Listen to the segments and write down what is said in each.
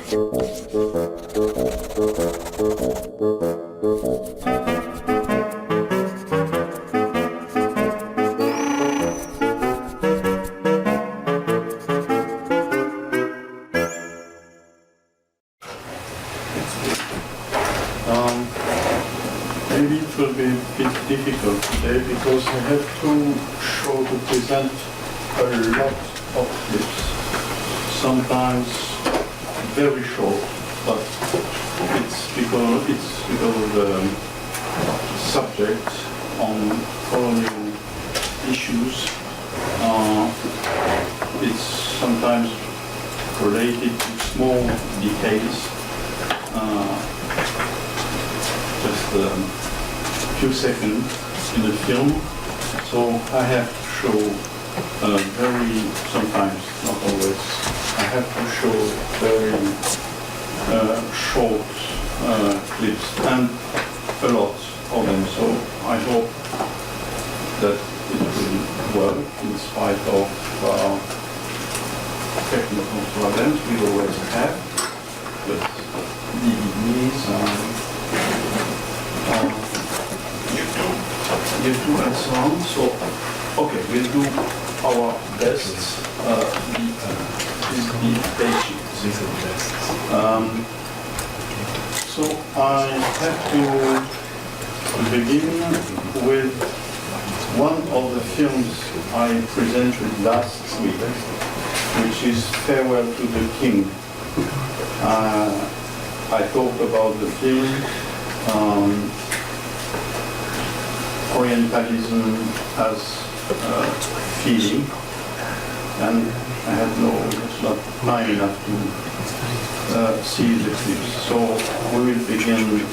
Maybe it will be a bit difficult today because I have to present a lot of clips. Sometimes very short, but it's because of the subject on colonial issues. It's sometimes related to small details. Just a few seconds in the film, so I have to show sometimes, not always, I have to show very short clips and a lot of them, so I hope that it will work in spite of technical problems we always have, but DVDs YouTube and so on. So, okay, we'll do our best. Be patient. So I have to begin with one of the films I presented last week, which is Farewell to the King. I talked about the film. Orientalism has feeling, and I had not time enough to see the clips. So we will begin with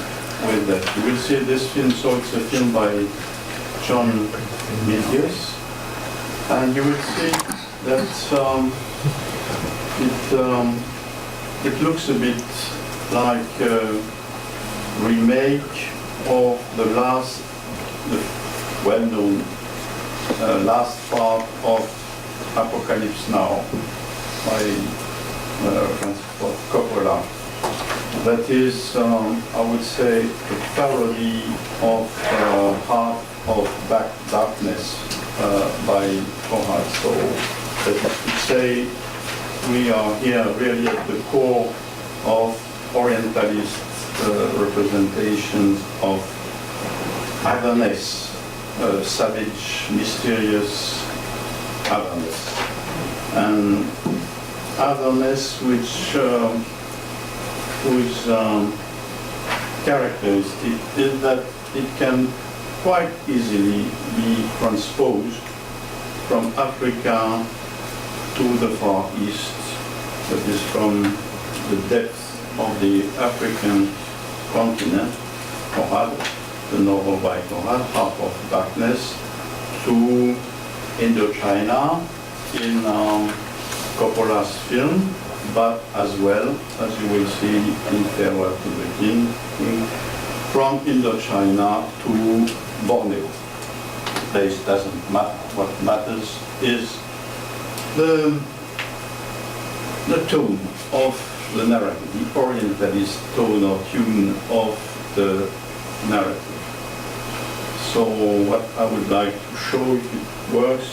that. You will see this film. So it's a film by John Milius, and you will see that it looks a bit like a remake of the well-known last part of Apocalypse Now by Coppola. That is, I would say, a parody of Harp of Darkness by Conrad. So that is to say, we are here really at the core of Orientalist representation of otherness, savage, mysterious otherness. And otherness whose characteristic is that it can quite easily be transposed from Africa to the Far East, that is from the depth of the African continent, the novel by Conrad, Harp of Darkness, to Indochina in Coppola's film, but as well, as you will see in Farewell to the King, from Indochina to Borneo. The place doesn't matter. What matters is the tone of the narrative, the Orientalist tone or tune of the narrative. So what I would like to show, if it works,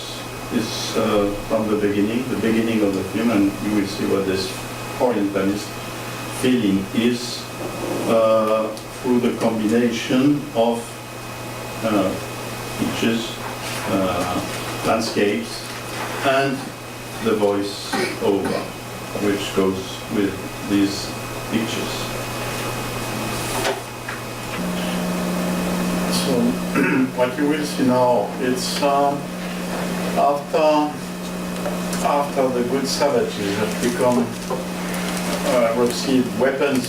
is from the beginning of the film, and you will see what this Orientalist feeling is through the combination of pictures, landscapes, and the voice over, which goes with these pictures. So what you will see now, it's after the good savages have become received weapons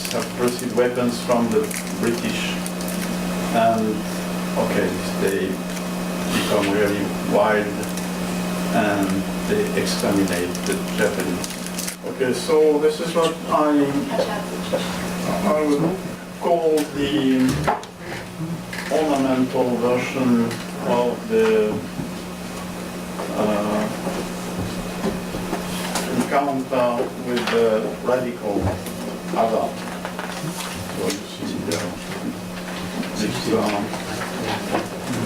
from the British, and okay, they become really wild and they exterminate the Japanese. Okay, so this is what I would call the ornamental version of the encounter with the radical other. So you see there, this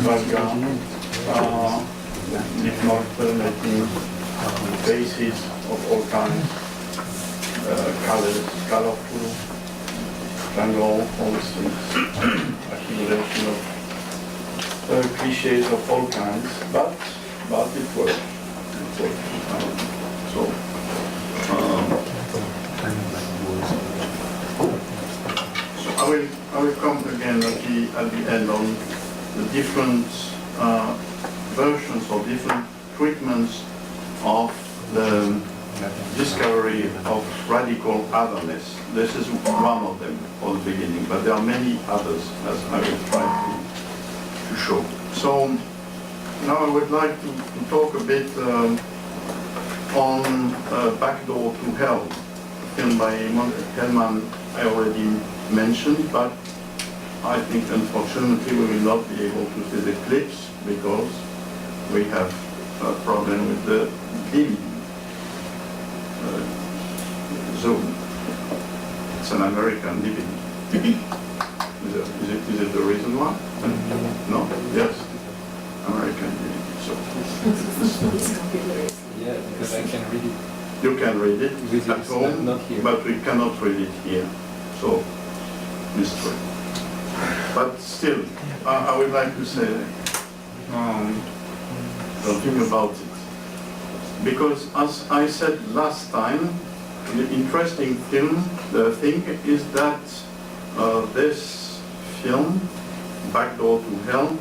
background, if not making faces of all kinds, colors, colorful, jungle, all these things, accumulation of cliches of all kinds, but it works. It works. So I will come again at the end on the different versions or different treatments of the discovery of radical otherness. This is one of them for the beginning, but there are many others, as I will try to show. So now I would like to talk a bit on Backdoor to Hell, a film by Hellman I already mentioned, but I think unfortunately we will not be able to see the clips because we have a problem with the DVD Zoom. It's an American DVD. Is it the reason why? No? Yes. American DVD. So. Yeah, because I can read it. You can read it at home, not here. But we cannot read it here. So, mystery. But still, I would like to say something about it. Because as I said last time, the interesting thing is that this film, Backdoor to Hell,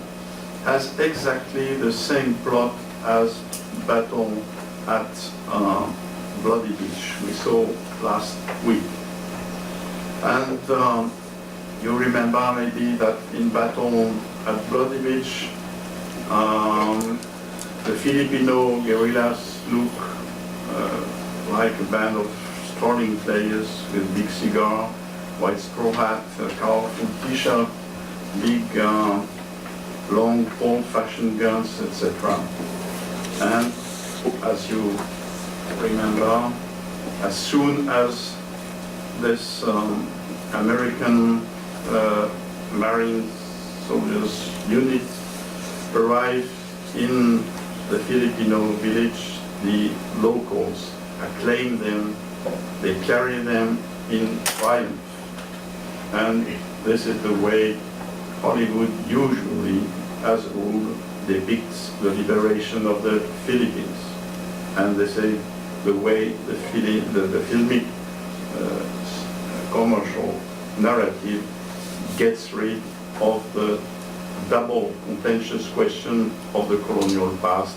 has exactly the same plot as Battle at Bloody Beach we saw last week. And you remember maybe that in Battle at Bloody Beach, the Filipino guerrillas look like a band of strolling players with big cigar, white straw hat, colorful t-shirt, big long old-fashioned guns, etc. And as you remember, as soon as this American Marine soldiers unit arrived in the Filipino village, the locals acclaim them, they carry them in triumph. And this is the way Hollywood usually, as a rule, depicts the liberation of the Philippines. And they say the way the filmic commercial narrative gets rid of the double contentious question of the colonial past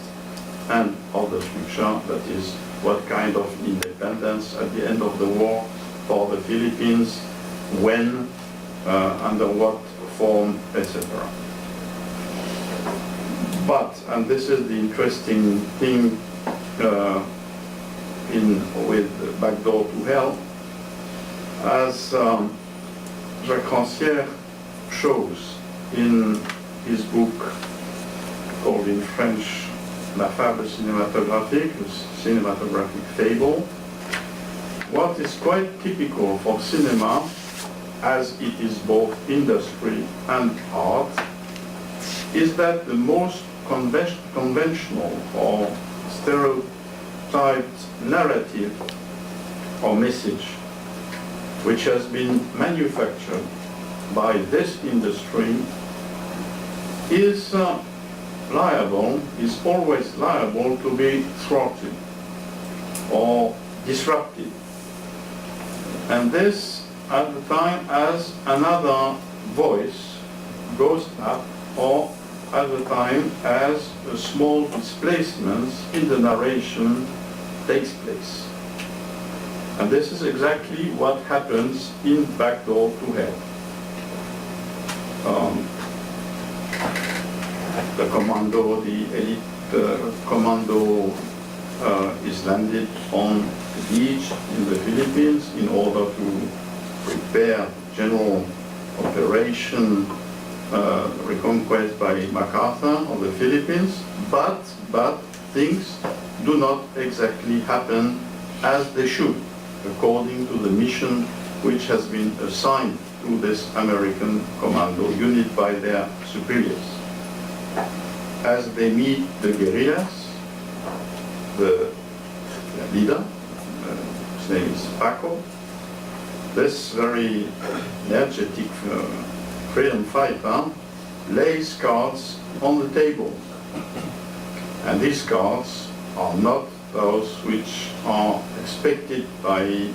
and of the future, that is, what kind of independence at the end of the war for the Philippines, when, under what form, etc. But, and this is the interesting thing with Backdoor to Hell, as Jacques Rancière shows in his book called in French La Fable Cinématographique, Cinematographic Fable, what is quite typical for cinema, as it is both industry and art, is that the most conventional or stereotyped narrative or message which has been manufactured by this industry is always liable to be thwarted or disrupted. And this at the time as another voice goes up, or at the time as a small displacement in the narration takes place. And this is exactly what happens in Backdoor to Hell. The commando, the elite commando is landed on the beach in the Philippines in order to prepare general operation reconquest by MacArthur of the Philippines, but things do not exactly happen as they should, according to the mission which has been assigned to this American commando unit by their superiors. As they meet the guerrillas, the leader, his name is Paco, this very energetic freedom fighter lays cards on the table. And these cards are not those which are expected by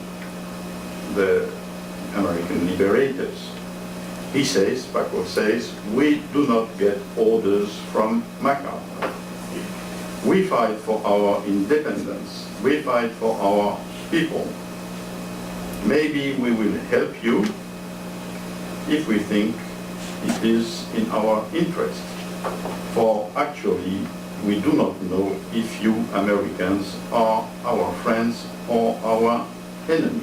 the American liberators. He says, Paco says, we do not get orders from MacArthur. We fight for our independence. We fight for our people. Maybe we will help you if we think it is in our interest. For actually, we do not know if you Americans are our friends or our enemies.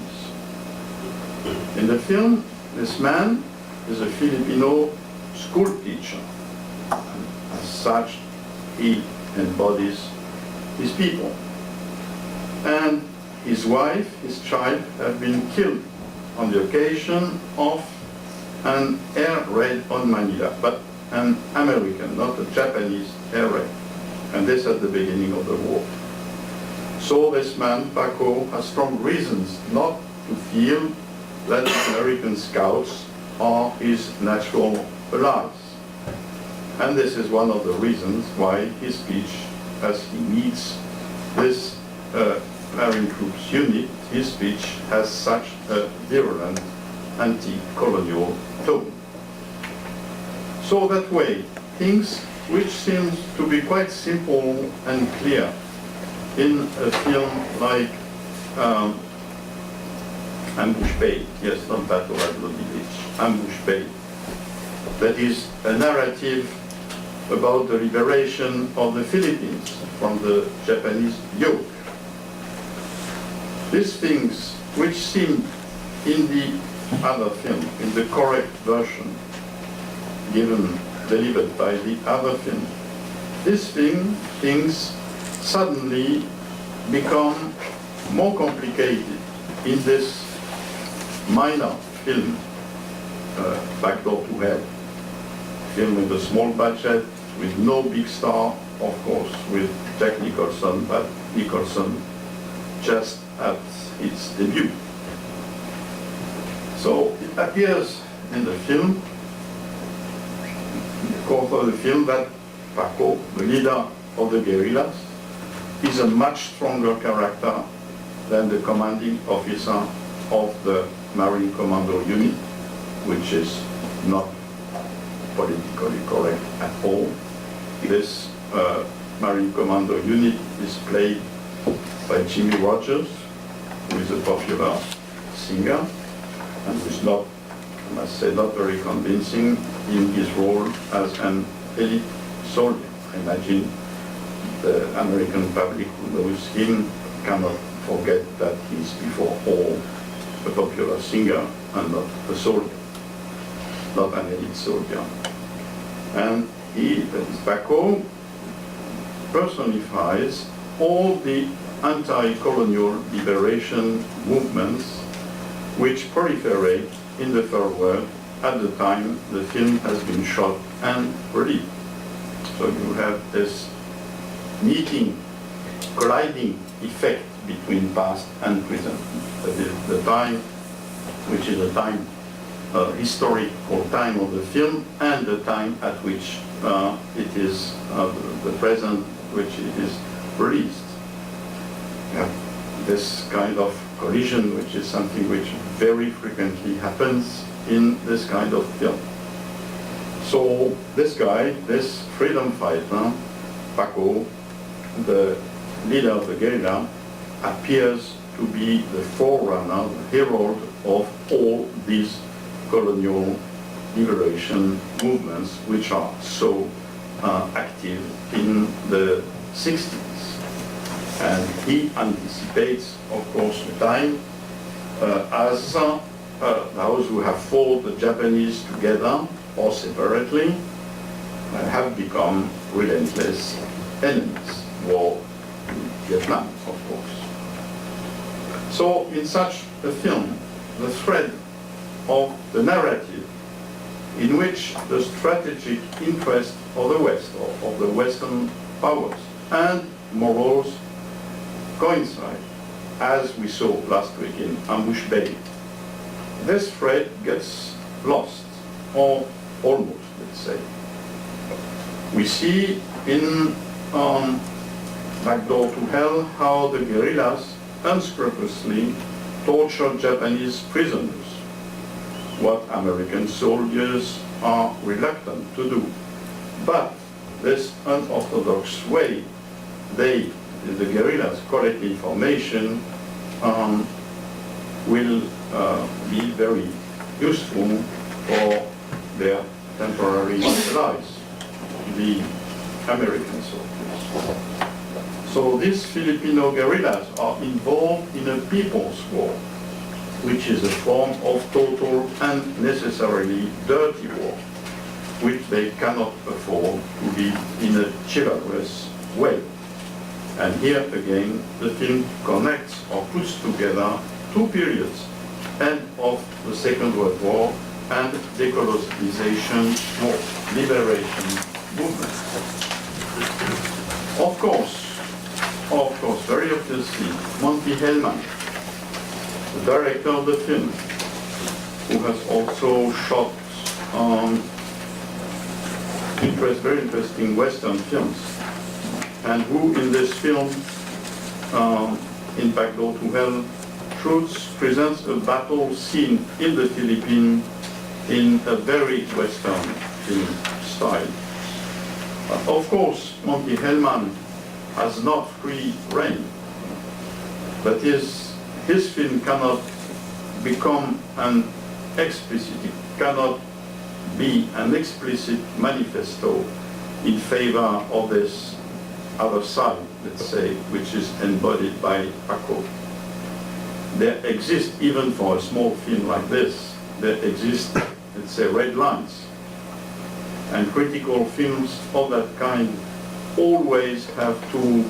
In the film, this man is a Filipino school teacher. As such, he embodies his people. And his wife, his child, have been killed on the occasion of an air raid on Manila, but an American, not a Japanese air raid. And this at the beginning of the war. So this man, Paco, has strong reasons not to feel that American scouts are his natural allies. And this is one of the reasons why his speech, as he meets this Marine Troops unit, his speech has such a virulent anti-colonial tone. So that way, things which seems to be quite simple and clear in a film like Ambush Bay, yes, not Battle at Bloody Beach, Ambush Bay, that is a narrative about the liberation of the Philippines from the Japanese yoke. These things which seem in the other film, in the correct version delivered by the other film, these things suddenly become more complicated in this minor film, Backdoor to Hell, film with a small budget, with no big star, of course, with Jack Nicholson, but Nicholson just at its debut. So it appears in the film, in the course of the film, that Paco, the leader of the guerrillas, is a much stronger character than the commanding officer of the Marine Commando unit, which is not politically correct at all. This Marine Commando unit is played by Jimmy Rogers, who is a popular singer, and who is not, I must say, not very convincing in his role as an elite soldier. I imagine the American public who knows him cannot forget that he's before all a popular singer and not a soldier, not an elite soldier. And he, that is Paco, personifies all the anti-colonial liberation movements which proliferate in the Third World at the time the film has been shot and released. So you have this meeting, colliding effect between past and present. That is the time, which is a time, historical time of the film, and the time at which it is, the present, which it is released. You have this kind of collision, which is something which very frequently happens in this kind of film. So this guy, this freedom fighter, Paco, the leader of the guerrilla, appears to be the forerunner, the herald of all these colonial liberation movements which are so active in the 60s. And he anticipates, of course, the time as those who have fought the Japanese together or separately have become relentless enemies. War in Vietnam, of course. So in such a film, the thread of the narrative in which the strategic interest of the West, or of the Western powers, and morals coincide, as we saw last week in Ambush Bay. This thread gets lost, or almost, let's say. We see in Backdoor to Hell how the guerrillas unscrupulously tortured Japanese prisoners, what American soldiers are reluctant to do. But this unorthodox way the guerrillas collect information will be very useful for their temporary allies, the American soldiers. So these Filipino guerrillas are involved in a people's war, which is a form of total and necessarily dirty war, which they cannot afford to be in a chivalrous way. And here again, the film connects or puts together two periods, end of the Second World War and decolonization war, liberation movement. Of course, very obviously, Monty Hellman, the director of the film, who has also shot very interesting Western films, and who in this film, in Backdoor to Hell, presents a battle scene in the Philippines in a very Western film style. Of course, Monty Hellman has not free rein, but his film cannot become an explicit, it cannot be an explicit manifesto in favor of this other side, let's say, which is embodied by Paco. There exist, even for a small film like this, there exist, let's say, red lines. And critical films of that kind always have to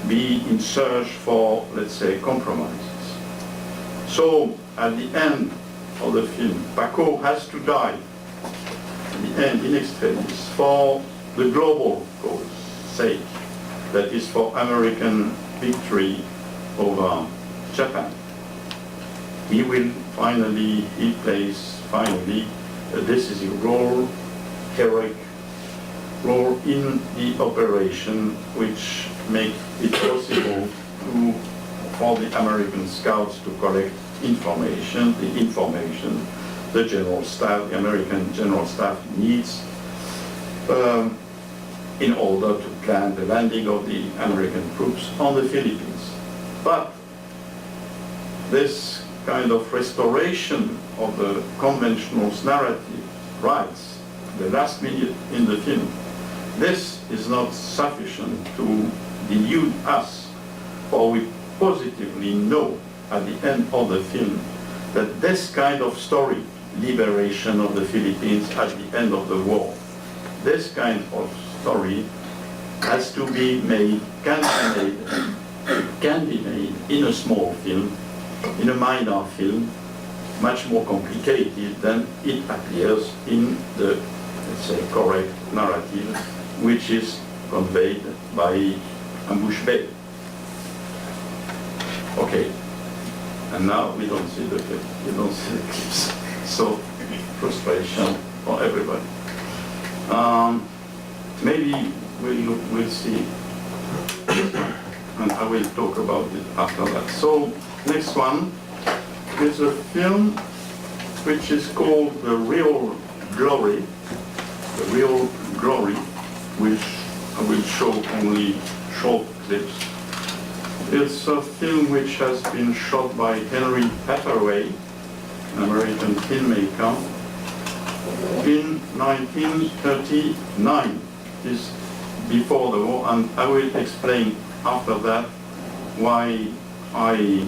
be in search for, let's say, compromises. So, at the end of the film, Paco has to die, at the end, in extremis, for the global cause sake, that is for American victory over Japan. He plays finally a decisive role, heroic role in the operation, which makes it possible for the American scouts to collect information, the general staff, the American general staff needs in order to plan the landing of the American troops on the Philippines. But this kind of restoration of the conventional narrative rights, the last minute in the film, this is not sufficient to delude us, for we positively know at the end of the film that this kind of story, liberation of the Philippines at the end of the war, this kind of story has to be made, can be made in a small film, in a minor film, much more complicated than it appears in the, let's say, correct narrative, which is conveyed by Ambush Bay. Okay, and now we don't see the clip, you don't see the clips. So, frustration for everybody. Maybe we'll see, and I will talk about it after that. So, next one is a film which is called The Real Glory. The Real Glory, which I will show only short clips. It's a film which has been shot by Henry Hathaway, an American filmmaker, in 1939. This before the war, and I will explain after that why I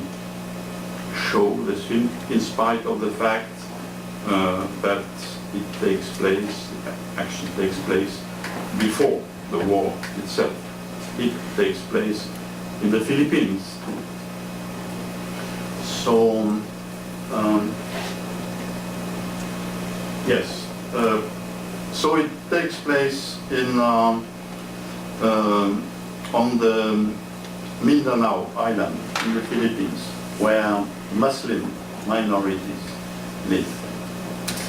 show this film, in spite of the fact that it takes place, action takes place before the war itself. It takes place in the Philippines. So Yes. So it takes place in on the Mindanao Island in the Philippines, where Muslim minorities live.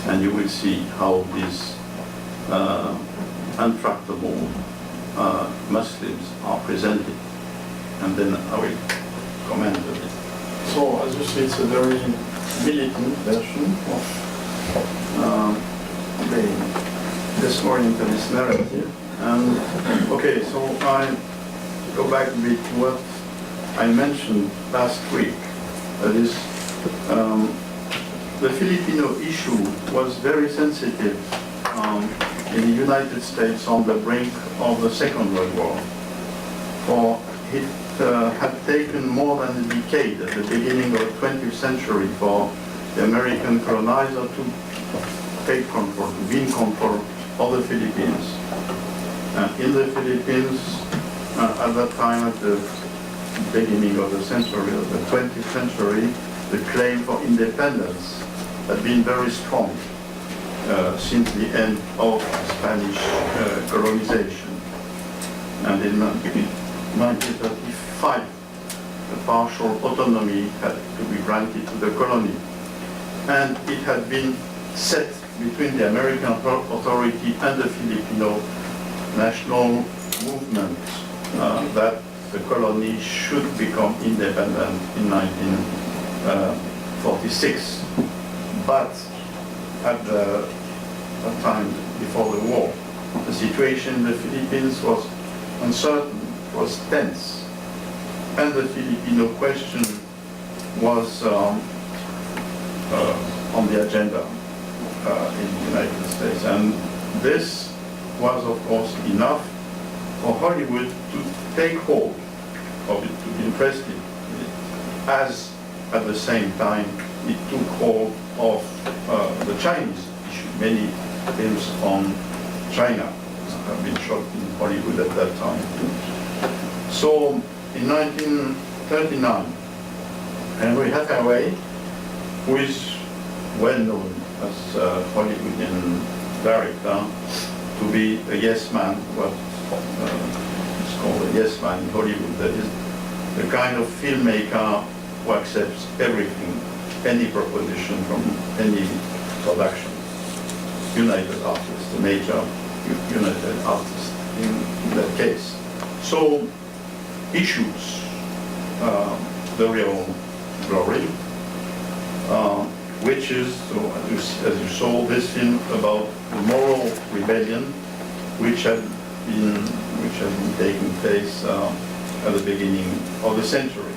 And you will see how these untractable Muslims are presented. And then I will comment on it. So, as you see, it's a very militant version of this Orientalist narrative. And, okay, so I go back a bit to what I mentioned last week. That is, the Filipino issue was very sensitive in the United States on the brink of the Second World War. For it had taken more than a decade at the beginning of the 20th century for the American colonizer to take control, to be in control of the Philippines. In the Philippines, at that time, at the beginning of the century, of the 20th century, the claim for independence had been very strong since the end of Spanish colonization. And in 1935, a partial autonomy had to be granted to the colony. And it had been set between the American authority and the Filipino national movement that the colony should become independent in 1946. But at the time before the war, the situation in the Philippines was uncertain, was tense, and the Filipino question was on the agenda in the United States. And this was, of course, enough for Hollywood to take hold of it, to be interested in it, as at the same time it took hold of the Chinese issue. Many films on China have been shot in Hollywood at that time. So in 1939, Henry Hathaway, who is well known as a Hollywoodian director, to be a yes man, what is called a yes man in Hollywood. That is the kind of filmmaker who accepts everything, any proposition from any production. United Artists, a major United Artist in that case. So he shoots the real glory, which is, so as you saw, this film about the moral rebellion which had been taking place at the beginning of the century.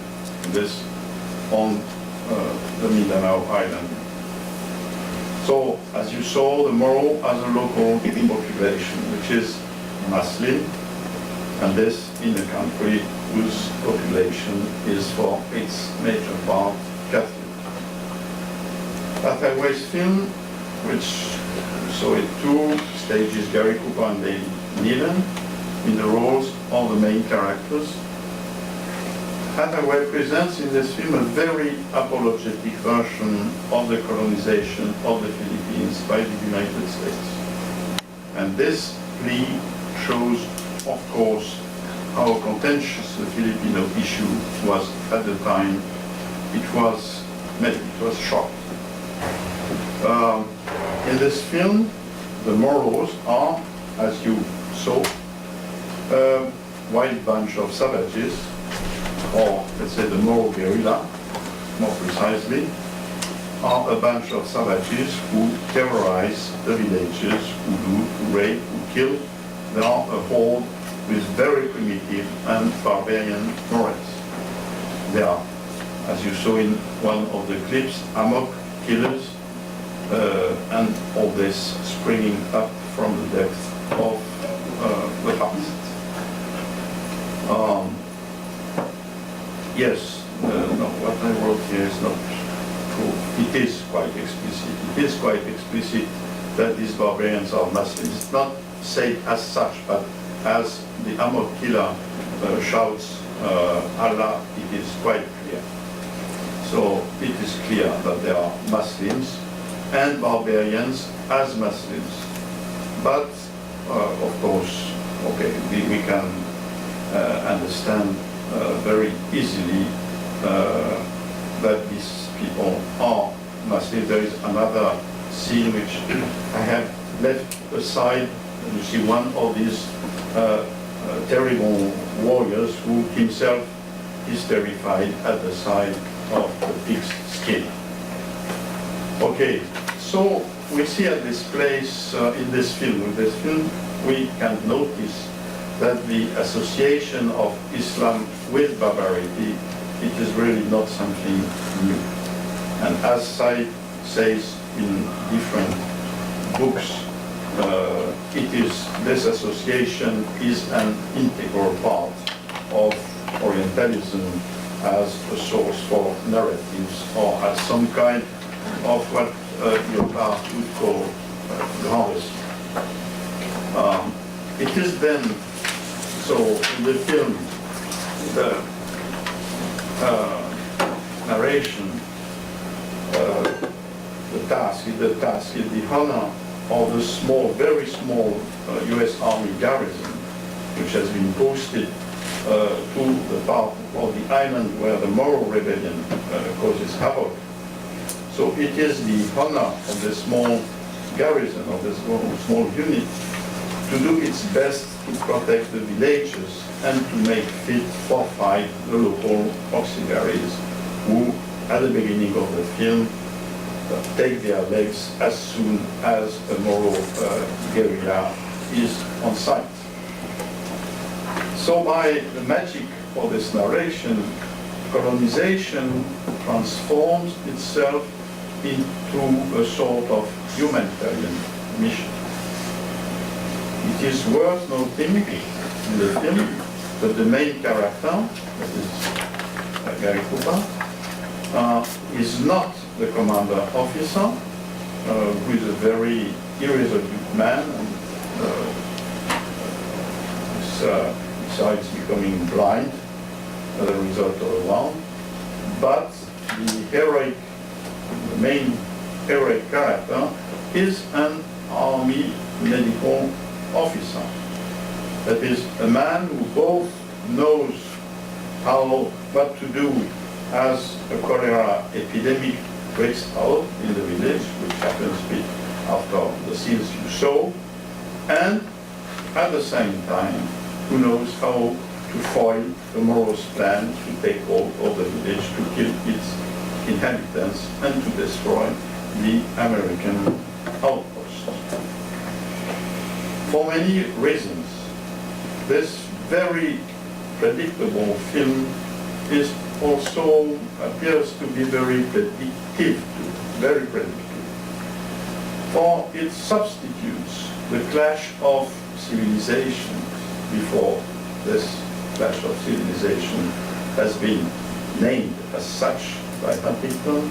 This on the Mindanao Island. So, as you saw, the Moro has a local population, which is Muslim, and this in a country whose population is for its major part Catholic. Hathaway's film, which saw it two stages, Gary Cooper and David Niven, in the roles of the main characters. Hathaway presents in this film a very apologetic version of the colonization of the Philippines by the United States. And this plea shows, of course, how contentious the Filipino issue was at the time. It was shocking. In this film, the Moros are, as you saw, a wild bunch of savages, or let's say the Moro guerrilla, more precisely, are a bunch of savages who terrorize the villages, who loot, who rape, who kill. They are a horde with very primitive and barbarian morals. They are, as you saw in one of the clips, amok killers, and all this springing up from the depth of the past. Yes, no, what I wrote here is not true. It is quite explicit. It is quite explicit that these barbarians are Muslims. It's not said as such, but as the Amok killer shouts Allah, it is quite clear. So it is clear that there are Muslims and barbarians as Muslims. But of course, okay, we can understand very easily that these people are Muslims. There is another scene which I have left aside. You see one of these terrible warriors who himself is terrified at the sight of the pig's skin. Okay, so we see at this place, in this film, we can notice that the association of Islam with barbarity, it is really not something new. And as Said says in different books, this association is an integral part of Orientalism as a source for narratives or as some kind of what Lyotard would call grand récit. It is then, so in the film, the narration, the task is the honor of the small, very small US Army garrison, which has been posted to the part of the island where the Moro rebellion causes havoc. So it is the honor of the small garrison, of this small unit, to do its best to protect the villages and to make fit for fight the local auxiliaries who, at the beginning of the film, take their legs as soon as a Moro guerrilla is on sight. So by the magic of this narration, colonization transforms itself into a sort of humanitarian mission. It is worth noting in the film that the main character, that is Gary Cooper, is not the commander officer, who is a very irresolute man, and besides becoming blind as a result of a wound, but the main heroic character is an army medical officer. That is a man who both knows what to do as a cholera epidemic breaks out in the village, which happens a bit after the scenes you saw, and at the same time who knows how to foil the Moros' plan to take hold of the village, to kill its inhabitants, and to destroy the American outpost. For many reasons, this very predictable film is also appears to be very predictive, for it substitutes the clash of civilizations. Before this clash of civilization has been named as such by Huntington,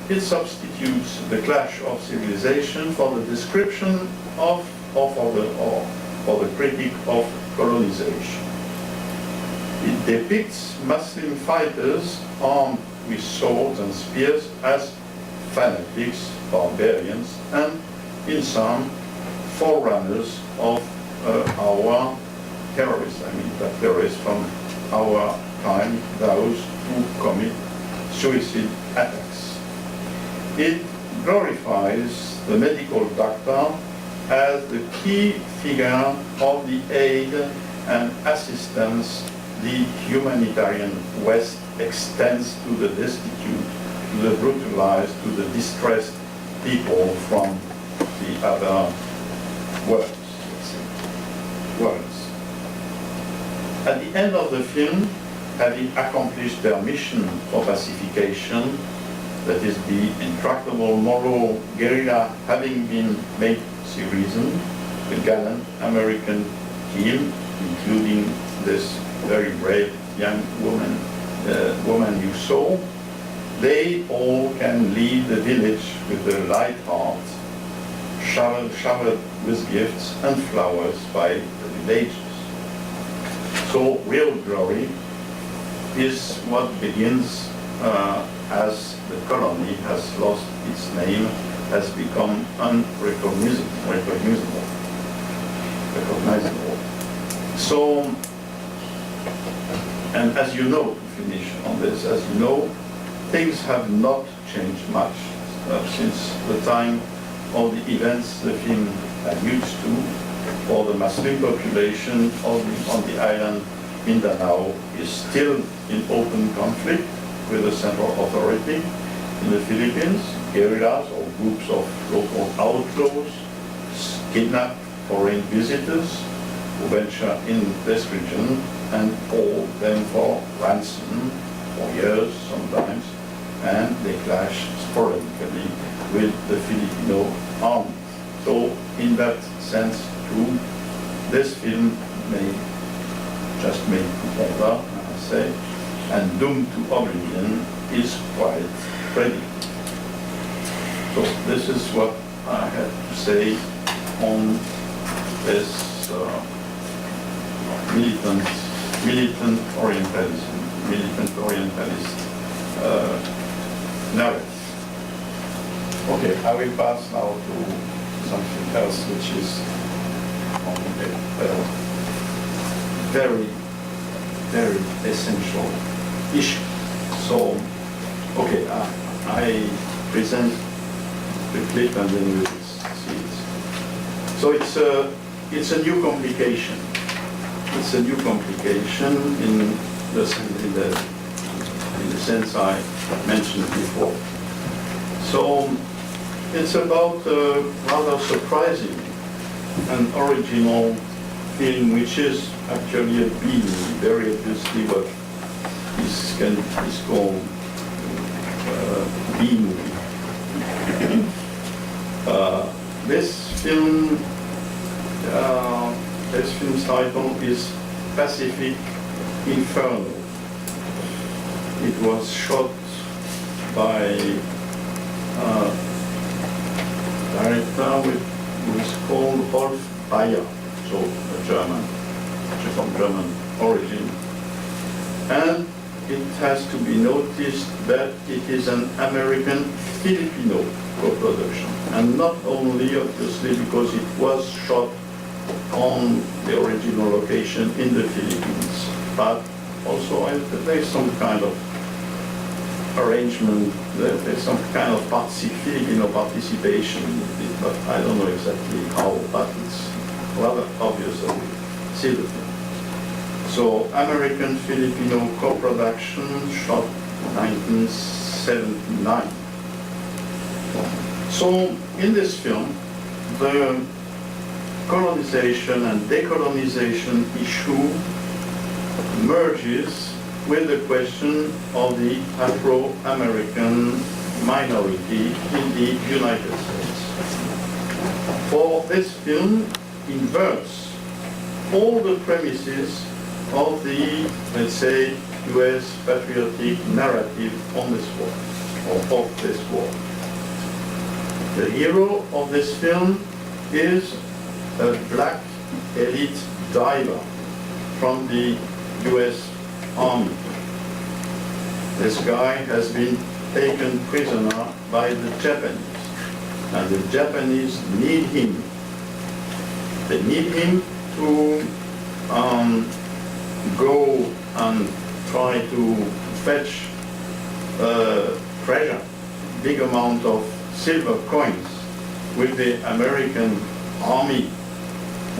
it substitutes the clash of civilization for the description of for the critique of colonization. It depicts Muslim fighters armed with swords and spears as fanatics, barbarians, and in some forerunners of our terrorists. I mean, the terrorists from our time, those who commit suicide attacks. It glorifies the medical doctor as the key figure of the aid and assistance the humanitarian West extends to the destitute, to the brutalized, to the distressed people from the other worlds. At the end of the film, having accomplished their mission for pacification, that is the intractable Moro guerrilla having been made citizen, the gallant American team, including this very brave young woman you saw, they all can leave the village with a light heart, showered with gifts and flowers by the villagers. So real glory is what begins as the colony has lost its name, has become unrecognizable. So, and as you know, to finish on this, as you know, things have not changed much since the time of the events the film alludes to, or the Muslim population on the island Mindanao is still in open conflict with the central authority in the Philippines. Guerrillas or groups of local outlaws kidnap foreign visitors who venture in this region and hold them for ransom for years sometimes, and they clash sporadically with the Filipino army. So in that sense too, this film may just made together, I say, and doomed to oblivion is quite credible. So this is what I had to say on this militant orientalist narrative. Okay, I will pass now to something else which is on a very, very essential issue. So, okay, I present the clip and then we will see it. So it's a new complication. It's a new complication in the sense I mentioned before. So it's about a rather surprising and original film, which is actually a B-movie, very obviously what is called B-movie. This film's title is Pacific Inferno. It was shot by a director who is called Walsh, so a German, from German origin. And it has to be noticed that it is an American-Filipino co-production. And not only, obviously, because it was shot on the original location in the Philippines, but also there's some kind of arrangement, there's some kind of Filipino participation in it, but I don't know exactly how, but it's rather obvious that we see the film. So, American-Filipino co-production, shot 1979. So, in this film, the colonization and decolonization issue merges with the question of the Afro-American minority in the United States. For this film, inverts all the premises of the, let's say, US patriotic narrative on this war, or of this war. The hero of this film is a black elite diver from the US Army. This guy has been taken prisoner by the Japanese, and the Japanese need him. They need him to go and try to fetch treasure, big amount of silver coins, with the American Army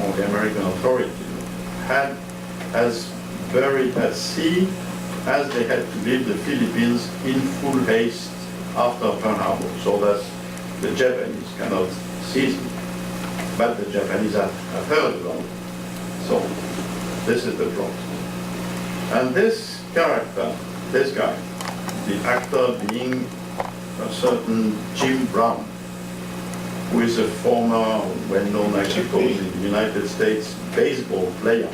or the American authorities had as buried at sea as they had to leave the Philippines in full haste after Pearl Harbor, so that the Japanese cannot seize it. But the Japanese have heard about it. So this is the plot. And this character, this guy, the actor being a certain Jim Brown, who is a former, well-known, I suppose, in the United States baseball player,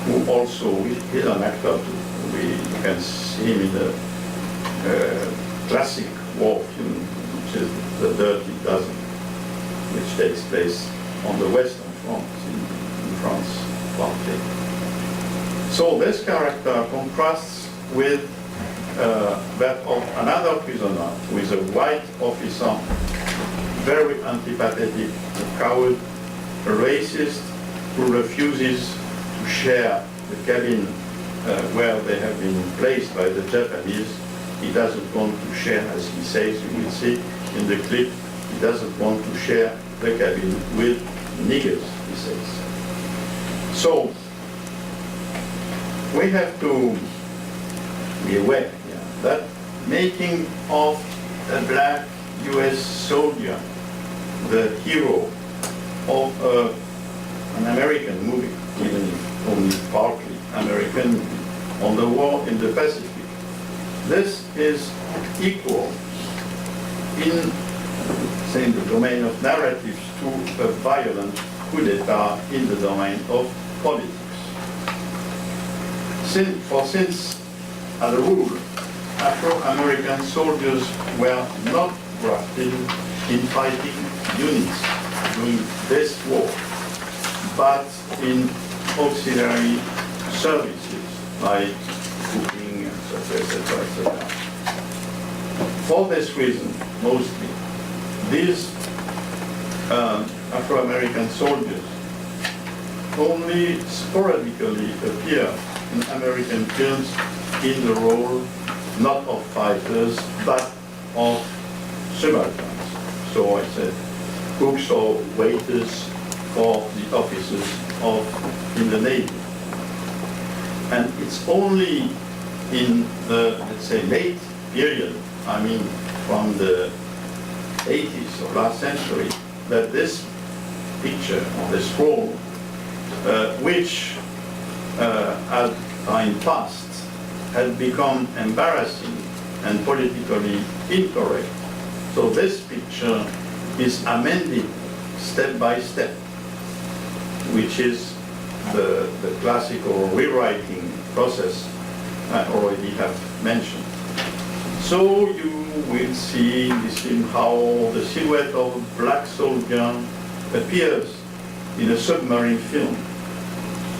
who also is an actor too. You can see him in the classic war film, which is The Dirty Dozen, which takes place on the Western Front in France, partly. So this character contrasts with that of another prisoner who is a white officer, very antipathetic, a coward, a racist, who refuses to share the cabin where they have been placed by the Japanese. He doesn't want to share, as he says, you will see in the clip, he doesn't want to share the cabin with niggers, he says. So, we have to be aware that making of a black US soldier the hero of an American movie, even if only partly American movie, on the war in the Pacific, this is equal in, say, the domain of narratives to a violent coup d'etat in the domain of politics. Since as a rule, Afro-American soldiers were not drafted in fighting units during this war, but in auxiliary services like cooking, etc. For this reason, mostly, these Afro-American soldiers only sporadically appear in American films in the role not of fighters, but of subalterns. So I said, cooks or waiters for the officers in the Navy. And it's only in the, let's say, late period, I mean from the 80s of last century, that this picture or this role, which had time past, had become embarrassing and politically incorrect. So this picture is amended step by step, which is the classical rewriting process I already have mentioned. So you will see in this film how the silhouette of a black soldier appears in a submarine film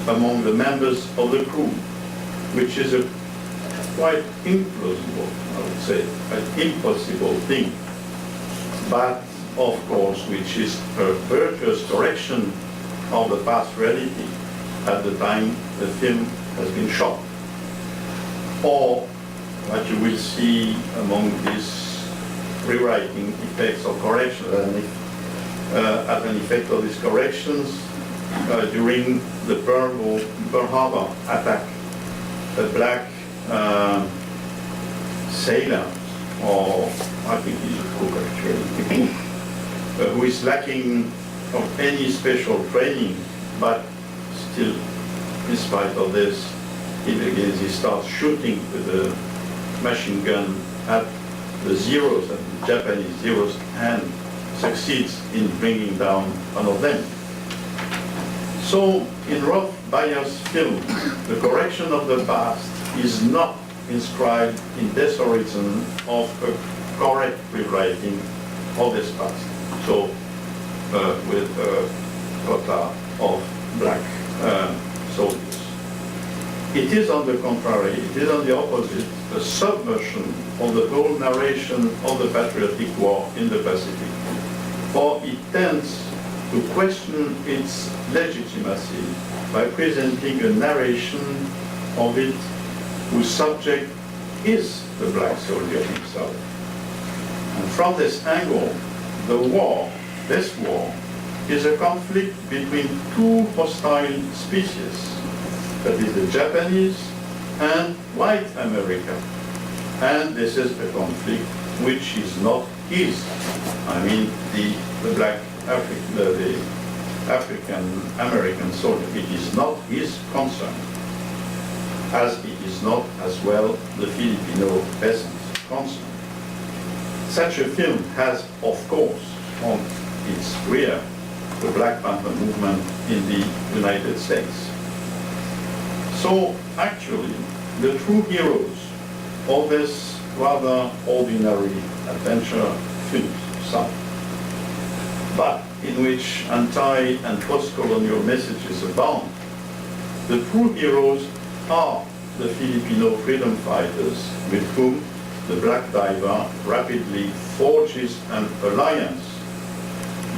among the members of the crew, which is a quite implausible, I would say, an impossible thing, but of course, which is a virtuous correction of the past reality at the time the film has been shot. Or what you will see among these rewriting effects or corrections, as an effect of these corrections, during the Pearl Harbor attack, a black sailor, or I think he's a cook actually, who is lacking of any special training, but still, in spite of this, he starts shooting with a machine gun at the Zeros, at the Japanese Zeros, and succeeds in bringing down one of them. So, in Rolf Bayer's film, the correction of the past is not inscribed in this horizon of a correct rewriting of this past. So, with a quota of black soldiers. It is, on the contrary, it is on the opposite, a subversion of the whole narration of the patriotic war in the Pacific. For it tends to question its legitimacy by presenting a narration of it whose subject is the black soldier himself. And from this angle, the war, this war, is a conflict between two hostile species, that is the Japanese and white America. And this is a conflict which is not his. I mean, the black the African American soldier. It is not his concern, as it is not as well the Filipino peasant's concern. Such a film has, of course, on its rear the Black Panther movement in the United States. So actually, the true heroes of this rather ordinary adventure films, some, but in which anti- and post-colonial messages abound, the true heroes are the Filipino freedom fighters with whom the black diver rapidly forges an alliance,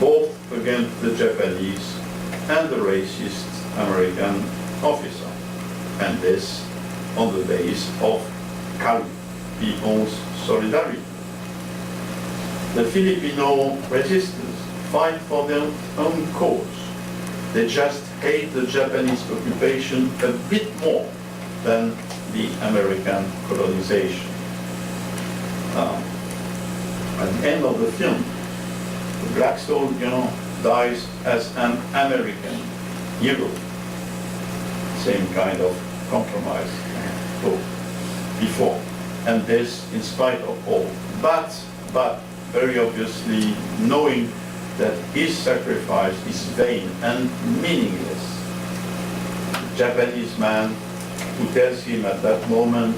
both against the Japanese and the racist American officer, and this on the base of Kalu people's solidarity. The Filipino resistors fight for their own cause. They just hate the Japanese occupation a bit more than the American colonization. At the end of the film, the black soldier dies as an American hero. Same kind of compromise before. And this in spite of all. But very obviously knowing that his sacrifice is vain and meaningless. The Japanese man who tells him at that moment,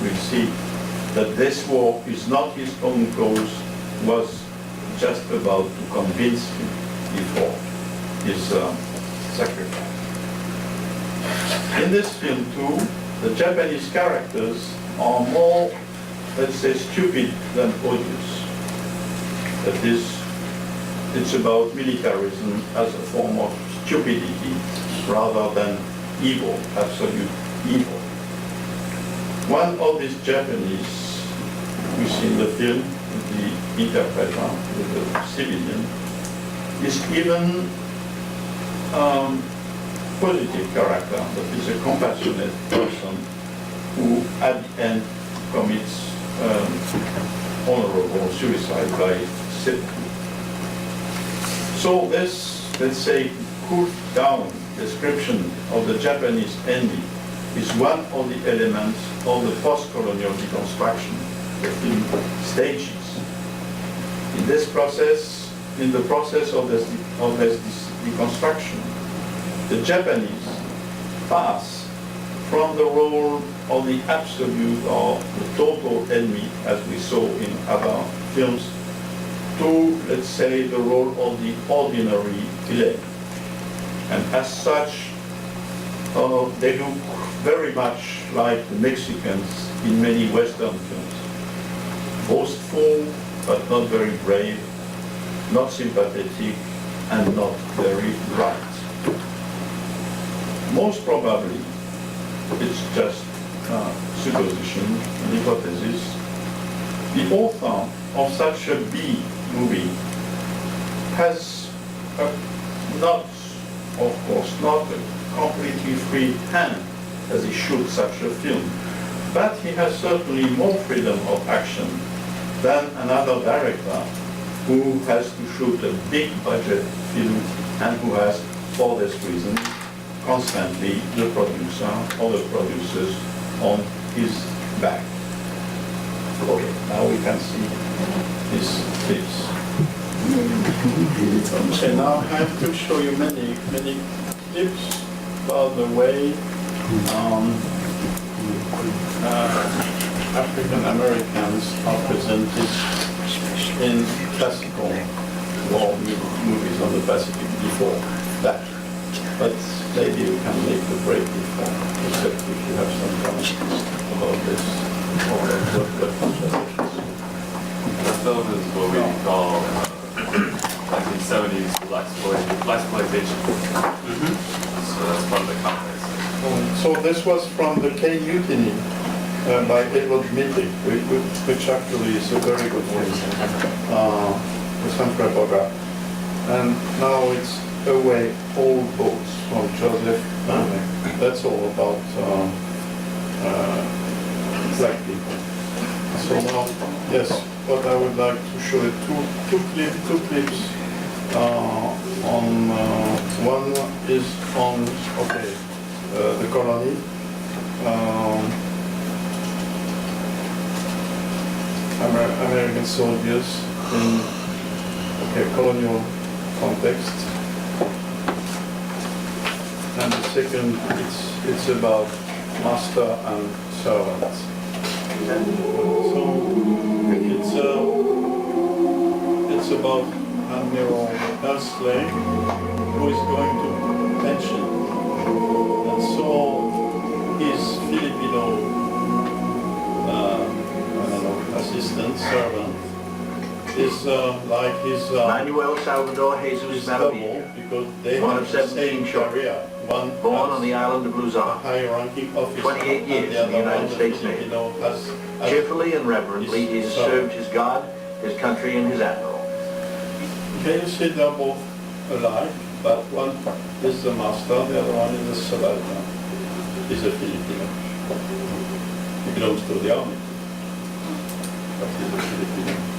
we'll see, that this war is not his own cause, was just about to convince him before his sacrifice. In this film too, the Japanese characters are more, let's say, stupid than odious. That is, it's about militarism as a form of stupidity rather than evil, absolute evil. One of these Japanese we see in the film, the interpreter, the civilian, is given positive character, that is a compassionate person who at the end commits honorable suicide by seppuku. So this, let's say, cooled down description of the Japanese enemy is one of the elements of the post-colonial deconstruction, the film stages. In this process, in the process of this deconstruction, the Japanese pass from the role of the absolute or the total enemy, as we saw in other films, to, let's say, the role of the ordinary villain. And as such, they look very much like the Mexicans in many Western films. Boastful, but not very brave, not sympathetic, and not very bright. Most probably, it's just supposition, an hypothesis. The author of such a B movie has not, of course, not a completely free hand as he shoots such a film, but he has certainly more freedom of action than another director who has to shoot a big budget film and who has, for this reason, constantly the producer or the producers on his back. Okay, now we can see these clips. Okay, now I have to show you many clips about the way African Americans are presented in classical war movies on the Pacific before that. But maybe we can make the break before, except if you have some comments about this or what conversations. The film is what we call 1970s blaxploitation. So that's part of the context. So this was from the K Mutiny by Edward Middick, which actually is a very good film, with Humphrey Bogart. And now it's Away Old Boats from Joseph Merril. That's all about black people. So now, yes, what I would like to show you two clips. One is on the colony. American soldiers in colonial context. And the second, it's about master and servant. So it's about Admiral Wellesley, who is going to pension, and so his Filipino Filipino, I don't know, assistant, servant, is like his Manuel Salvador Jesus double, Maravilla, because they one have of the 17 same children, career. One born on has the island of a Luzon, high-ranking officer, 28 years and the in the other United one, the States Navy. Filipino, has cheerfully and reverently he has served his God, his country, and his admiral. Can you see they're both alike, but one is the master, the other one is the subaltern. He's a Filipino. He belongs to the army, but he's a Filipino.